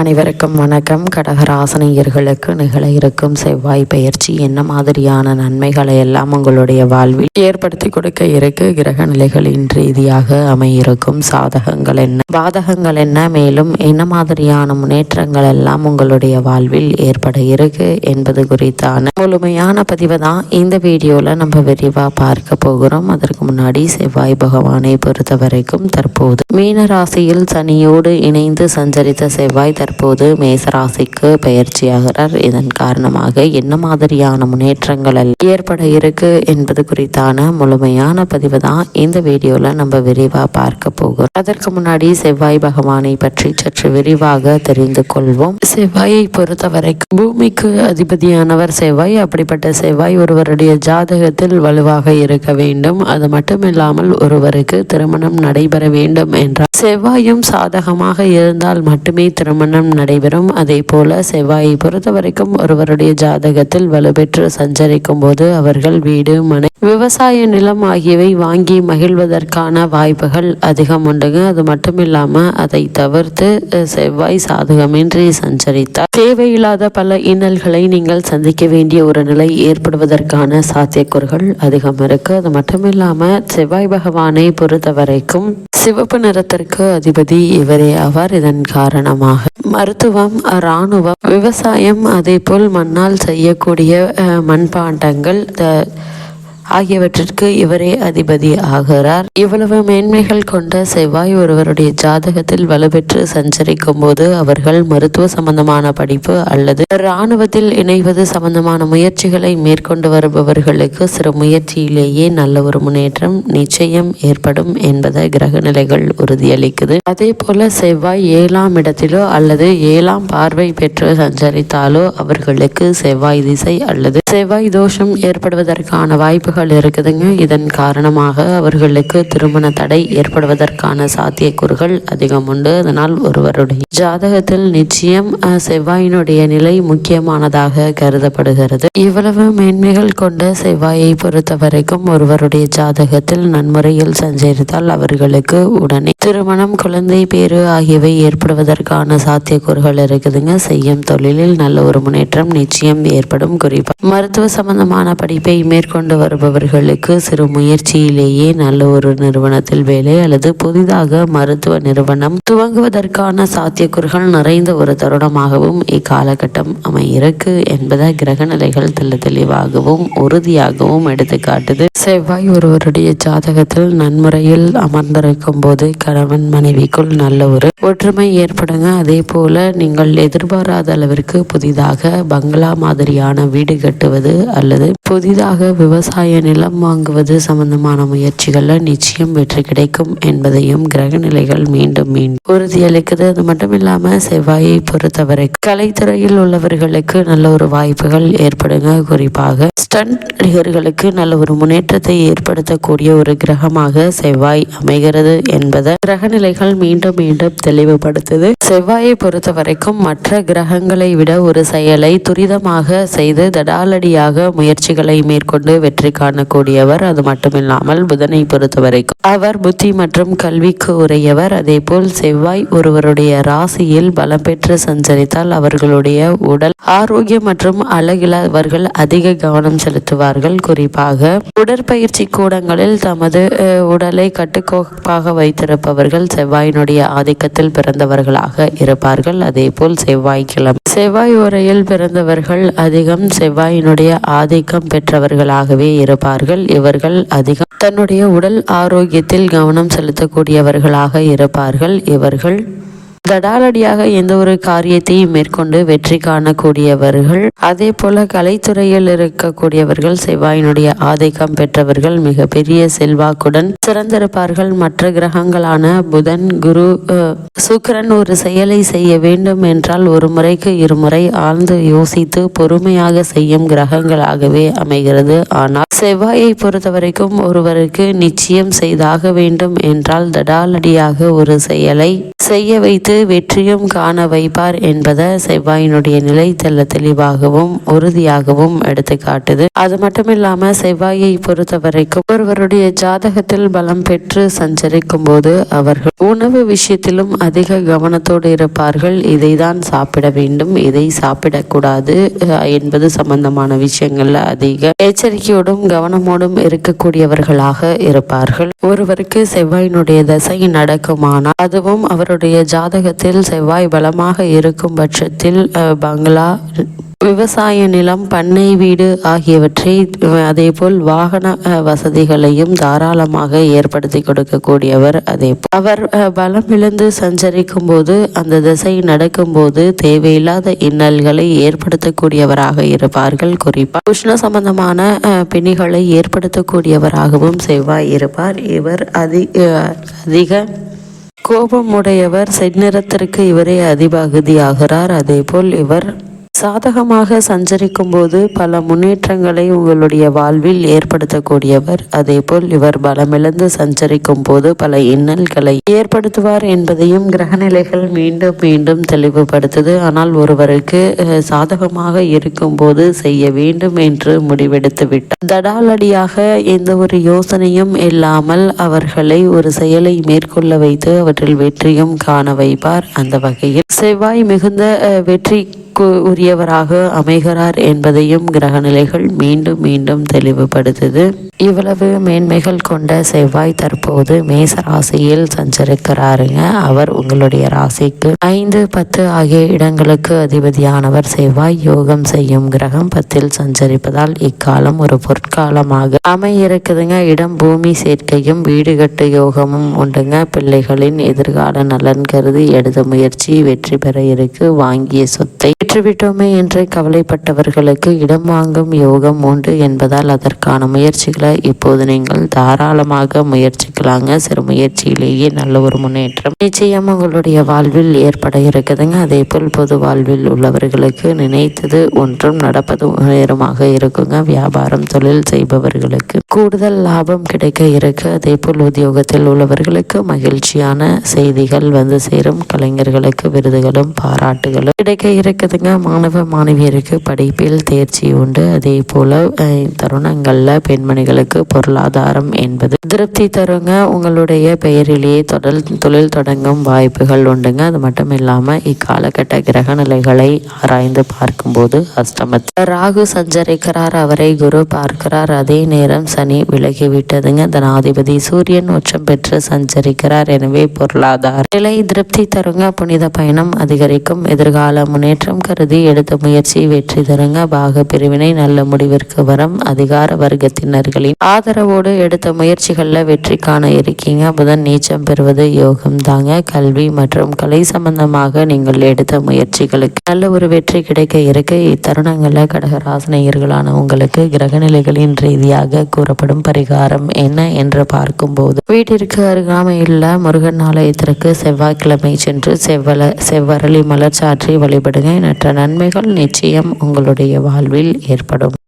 அனைவருக்கும் வணக்கம். கடகராசினியர்களுக்கு நிகழ இருக்கும் செவ்வாய் பயிற்சி என்ன மாதிரியான நன்மைகளை எல்லாம் உங்களுடைய வாழ்வில் ஏற்படுத்தி கொடுக்க இருக்கு, கிரக நிலைகளின் ரீதியாக அமையிருக்கும் சாதகங்கள் என்ன, பாதகங்கள் என்ன, மேலும் என்ன மாதிரியான முன்னேற்றங்கள் எல்லாம் உங்களுடைய வாழ்வில் ஏற்பட இருக்கு என்பது குறித்தான முழுமையான பதிவை தான் இந்த வீடியோல நம்ம விரிவா பார்க்க போகிறோம். அதற்கு முன்னாடி செவ்வாய் பகவானை பொறுத்த வரைக்கும் தற்போது மீன ராசியில் சனியோடு இணைந்து சஞ்சரித்த செவ்வாய் தற்போது மேசராசிக்கு பயிற்சியாகிறார். இதன் காரணமாக என்ன மாதிரியான முன்னேற்றங்கள் ஏற்பட இருக்கு என்பது குறித்தான முழுமையான பதிவு தான் இந்த வீடியோல நம்ம விரிவா பார்க்க போகிறோம். அதற்கு முன்னாடி செவ்வாய் பகவானை பற்றி சற்று விரிவாக தெரிந்து கொள்வோம். செவ்வாயை பொறுத்தவரைக்கும் பூமிக்கு அதிபதியானவர் செவ்வாய். அப்படிப்பட்ட செவ்வாய் ஒருவருடைய ஜாதகத்தில் வலுவாக இருக்க வேண்டும். அது மட்டுமில்லாமல் ஒருவருக்கு திருமணம் நடைபெற வேண்டும் என்றால் செவ்வாயும் சாதகமாக இருந்தால் மட்டுமே திருமணம் நடைபெறும். அதே போல செவ்வாயை பொறுத்த வரைக்கும் ஒருவருடைய ஜாதகத்தில் வலுப்பெற்று சஞ்சரிக்கும் போது அவர்கள் வீடு, மனை, விவசாய நிலம் ஆகியவை வாங்கி மகிழ்வதற்கான வாய்ப்புகள் அதிகம் உண்டுங்க. அது மட்டும் இல்லாம அதை தவிர்த்து செவ்வாய் சாதகமின்றி சஞ்சரித்தால் தேவையில்லாத பல இன்னல்களை நீங்கள் சந்திக்க வேண்டிய ஒரு நிலை ஏற்படுவதற்கான சாத்தியக்கூறுகள் அதிகம் இருக்கு. அது மட்டும் இல்லாம செவ்வாய் பகவானை பொறுத்த வரைக்கும் சிவப்பு நிறத்திற்கு அதிபதி இவரே ஆவார். இதன் காரணமாக மருத்துவம், இராணுவம், விவசாயம், அதே போல் மண்ணால் செய்யக்கூடிய மண்பாண்டங்கள் ஆகியவற்றிற்கு இவரே அதிபதி ஆகிறார். இவ்வளவு மேன்மைகள் கொண்ட செவ்வாய் ஒருவருடைய ஜாதகத்தில் வலுப்பெற்று சஞ்சரிக்கும் போது அவர்கள் மருத்துவ சம்பந்தமான படிப்பு அல்லது இராணுவத்தில் இணைவது சம்பந்தமான முயற்சிகளை மேற்கொண்டு வருபவர்களுக்கு சிறு முயற்சியிலேயே நல்ல ஒரு முன்னேற்றம் நிச்சயம் ஏற்படும் என்பதை கிரக நிலைகள் உறுதியளிக்குது. அதே போல செவ்வாய் 7ஆம் இடத்திலோ அல்லது 7ஆம் பார்வை பெற்று சஞ்சரித்தாலோ அவர்களுக்கு செவ்வாய் திசை அல்லது செவ்வாய் தோஷம் ஏற்படுவதற்கான வாய்ப்புகள் இருக்குதுங்க. இதன் காரணமாக அவர்களுக்கு திருமண தடை ஏற்படுவதற்கான சாத்தியக்கூறுகள் அதிகம் உண்டு. அதனால் ஒருவருடைய ஜாதகத்தில் நிச்சயம் செவ்வாயினுடைய நிலை முக்கியமானதாக கருதப்படுகிறது. இவ்வளவு மேன்மைகள் கொண்ட செவ்வாயை பொறுத்த வரைக்கும் ஒருவருடைய ஜாதகத்தில் நன்முறையில் சஞ்சரித்தால் அவர்களுக்கு உடனே திருமணம், குழந்தை பேறு ஆகியவை ஏற்படுவதற்கான சாத்தியக்கூறுகள் இருக்குதுங்க. செய்யும் தொழிலில் நல்ல ஒரு முன்னேற்றம் நிச்சயம் ஏற்படும். குறிப்பாக மருத்துவ சம்பந்தமான படிப்பை மேற்கொண்டு வருபவர்களுக்கு சிறு முயற்சியிலேயே நல்ல ஒரு நிறுவனத்தில் வேலை அல்லது புதிதாக மருத்துவ நிறுவனம் துவங்குவதற்கான சாத்தியக்கூறுகள் நிறைந்த ஒரு தருணமாகவும் இக்காலகட்டம் அமையிருக்கு என்பதை கிரக நிலைகள் தெளிவாகவும் உறுதியாகவும் எடுத்துக்காட்டுது. செவ்வாய் ஒருவருடைய ஜாதகத்தில் நன்முறையில் அமர்ந்திருக்கும் போது கணவன் மனைவிக்குள் நல்ல ஒரு ஒற்றுமை ஏற்படுங்க. அதே போல நீங்கள் எதிர்பாராத அளவிற்கு புதிதாக பங்களா மாதிரியான வீடு கட்டுவது அல்லது புதிதாக விவசாய நிலம் வாங்குவது சம்பந்தமான முயற்சிகள்ல நிச்சயம் வெற்றி கிடைக்கும் என்பதையும் கிரக நிலைகள் மீண்டும் உறுதியளிக்குது. அது மட்டும் இல்லாம செவ்வாயை பொறுத்தவரை கலைத்துறையில் உள்ளவர்களுக்கு நல்ல ஒரு வாய்ப்புகள் ஏற்படுங்க. குறிப்பாக ஸ்டண்ட் நடிகர்களுக்கு நல்ல ஒரு முன்னேற்றத்தை ஏற்படுத்தக்கூடிய ஒரு கிரகமாக செவ்வாய் அமைகிறது என்பதை கிரக நிலைகள் மீண்டும் தெளிவுபடுத்துது. செவ்வாயை பொறுத்த வரைக்கும் மற்ற கிரகங்களை விட ஒரு செயலை துரிதமாக செய்து தடாலடியாக முயற்சிகளை மேற்கொண்டு வெற்றி காணக்கூடியவர். அது மட்டுமில்லாமல் புதனை பொறுத்த வரைக்கும் அவர் புத்தி மற்றும் கல்விக்கு உரியவர். அதே போல் செவ்வாய் ஒருவருடைய ராசியில் பலம் பெற்று சஞ்சரித்தால் அவர்களுடைய உடல் ஆரோக்கியம் மற்றும் அழகில் அவர்கள் அதிக கவனம் செலுத்துவார்கள். குறிப்பாக உடற்பயிற்சி கூடங்களில் தமது உடலை கட்டுக்கோப்பாக வைத்திருப்பவர்கள் செவ்வாயினுடைய ஆதிக்கத்தில் பிறந்தவர்களாக இருப்பார்கள். அதே போல் செவ்வாய் உரையில் பிறந்தவர்கள் அதிகம் செவ்வாயினுடைய ஆதிக்கம் பெற்றவர்களாகவே இருப்பார்கள். இவர்கள் அதிகம் தன்னுடைய உடல் ஆரோக்கியத்தில் கவனம் செலுத்தக்கூடியவர்களாக இருப்பார்கள். இவர்கள் தடாலடியாக எந்த ஒரு காரியத்தையும் மேற்கொண்டு வெற்றி காணக்கூடியவர்கள். அதே போல கலைத்துறையில் இருக்கக்கூடியவர்கள் செவ்வாயினுடைய ஆதிக்கம் பெற்றவர்கள் மிக பெரிய செல்வாக்குடன் சிறந்திருப்பார்கள். மற்ற கிரகங்களான புதன், குரு, சுக்கிரன் ஒரு செயலை செய்ய வேண்டும் என்றால் ஒரு முறைக்கு இருமுறை ஆழ்ந்து யோசித்து பொறுமையாக செய்யும் கிரகங்களாகவே அமைகிறது. ஆனால் செவ்வாயை பொறுத்தவரைக்கும் ஒருவருக்கு நிச்சயம் செய்தாக வேண்டும் என்றால் தடாலடியாக ஒரு செயலை செய்ய வைத்து வைத்து வெற்றியும் காண வைப்பார் என்பதை செவ்வாயினுடைய நிலை தெளிவாகவும் உறுதியாகவும் எடுத்து காட்டுது. அது மட்டும் இல்லாம செவ்வாயை பொறுத்த வரைக்கும் ஒருவருடைய ஜாதகத்தில் பலம் பெற்று சஞ்சரிக்கும் போது அவர்கள் உணவு விஷயத்திலும் அதிக கவனத்தோடு இருப்பார்கள். இதை தான் சாப்பிட வேண்டும், இதை சாப்பிடக்கூடாது என்பது சம்பந்தமான விஷயங்கள்ல அதிக எச்சரிக்கையோடும் கவனமோடும் இருக்கக்கூடியவர்களாக இருப்பார்கள். ஒருவருக்கு செவ்வாயினுடைய தசை நடக்குமானால், அதுவும் அவருடைய ஜாதகத்தில் செவ்வாய் பலமாக இருக்கும் பட்சத்தில் பங்களா, விவசாய நிலம், பண்ணை வீடு ஆகியவற்றை, அதேபோல் வாகன வசதிகளையும் தாராளமாக ஏற்படுத்தி கொடுக்கக்கூடியவர். அதேபோல் அவர் பலம் இழந்து சஞ்சரிக்கும் போது, அந்த திசை நடக்கும் போது தேவையில்லாத இன்னல்களை ஏற்படுத்தக்கூடியவராக இருப்பார்கள். குறிப்பாக உஷ்ண சம்பந்தமான பிணிகளை ஏற்படுத்தக்கூடியவராகவும் செவ்வாய் இருப்பார். இவர் அதிக கோபமுடையவர். செந்நிறத்திற்கு இவரே அதிபதியாகிறார். அதேபோல் இவர் சாதகமாக சஞ்சரிக்கும் போது பல முன்னேற்றங்களை உங்களுடைய வாழ்வில் ஏற்படுத்தக்கூடியவர். அதேபோல் இவர் பலமிழந்து சஞ்சரிக்கும் போது பல இன்னல்களை ஏற்படுத்துவார் என்பதையும் கிரகநிலைகள் மீண்டும் மீண்டும் தெளிவுபடுத்துது. ஆனால் ஒருவருக்கு சாதகமாக இருக்கும் போது செய்ய வேண்டும் என்று முடிவெடுத்து விட்டார், தடாலடியாக எந்த ஒரு யோசனையும் இல்லாமல் அவர்களை ஒரு செயலை மேற்கொள்ள வைத்து அவற்றில் வெற்றியும் காண வைப்பார். அந்த வகையில் செவ்வாய் மிகுந்த வெற்றி உரியவராக அமைகிறார் என்பதையும் கிரகநிலைகள் மீண்டும் மீண்டும் தெளிவுபடுத்துது. இவ்வளவு மேன்மைகள் கொண்ட செவ்வாய் தற்போது மேச ராசியில் சஞ்சரிக்கிறாருங்க. அவர் உங்களுடைய ராசிக்கு 5, 10 ஆகிய இடங்களுக்கு அதிபதியானவர். செவ்வாய் யோகம் செய்யும் கிரகம் 10ல் சஞ்சரிப்பதால் இக்காலம் ஒரு பொற்காலமாக அமையிருக்குதுங்க. இடம் பூமி சேர்க்கையும் வீடு கட்டு யோகமும் உண்டுங்க. பிள்ளைகளின் எதிர்கால நலன் கருதி எடுத்த முயற்சி வெற்றி பெற இருக்கு. வாங்கிய சொத்தை விட்டுவிட்டோமே என்று கவலைப்பட்டவர்களுக்கு இடம் வாங்கும் யோகம் உண்டு என்பதால் அதற்கான முயற்சிகளை இப்போது நீங்கள் தாராளமாக முயற்சிக்கலாங்க. சிறு முயற்சியிலேயே நல்ல ஒரு முன்னேற்றம் நிச்சயம் உங்களுடைய வாழ்வில் ஏற்பட இருக்குதுங்க. அதே போல் பொது வாழ்வில் உள்ளவர்களுக்கு நினைத்தது ஒன்றும் நடப்பது நேரமாக இருக்குங்க. வியாபாரம் தொழில் செய்பவர்களுக்கு கூடுதல் லாபம் கிடைக்க இருக்கு. அதே போல் உத்தியோகத்தில் உள்ளவர்களுக்கு மகிழ்ச்சியான செய்திகள் வந்து சேரும். கலைஞர்களுக்கு விருதுகளும் பாராட்டுகளும் கிடைக்க இருக்குதுங்க. மாணவ மாணவியருக்கு படிப்பில் தேர்ச்சி உண்டு. அதே போல தருணங்கள்ல பெண்மணிகளுக்கு பொருளாதாரம் என்பது திருப்தி தருங்க. உங்களுடைய பெயரிலேயே தொழில் தொடங்கும் வாய்ப்புகள் உண்டுங்க. அது மட்டும் இல்லாம இக்காலகட்ட கிரக நிலைகளை ஆராய்ந்து பார்க்கும்போது அஷ்டமத்தில் ராகு சஞ்சரிக்கிறார், அவரை குரு பார்க்கிறார். அதே நேரம் சனி விலகிவிட்டதுங்க. தனாதிபதி சூரியன் உச்சம் பெற்று சஞ்சரிக்கிறார். எனவே பொருளாதார நிலை திருப்தி தருங்க. புனித பயணம் அதிகரிக்கும். எதிர்கால முன்னேற்றம் கருதி எடுத்த முயற்சி வெற்றி தருங்க. பாக பிரிவினை நல்ல முடிவிற்கு வரும். அதிகார வர்க்கத்தினர்களின் ஆதரவோடு எடுத்த முயற்சிகள்ல வெற்றி காண இருக்கீங்க. புதன் நீச்சம் பெறுவது யோகம் தாங்க. கல்வி மற்றும் கலை சம்பந்தமாக நீங்கள் எடுத்த முயற்சிகளுக்கு நல்ல ஒரு வெற்றி கிடைக்க இருக்கு. இத்தருணங்கள்ல கடகராசினியர்களான உங்களுக்கு கிரகநிலைகளின் ரீதியாக கூறப்படும் பரிகாரம் என்ன என்று பார்க்கும்போது, வீட்டிற்கு அருகாமையுள்ள முருகன் ஆலயத்திற்கு செவ்வாய்க்கிழமை சென்று செவ்வரளி மலர் சாற்றி வழிபடுங்க. எண்ணற்ற நன்மைகள் நிச்சயம் உங்களுடைய வாழ்வில் ஏற்படும்.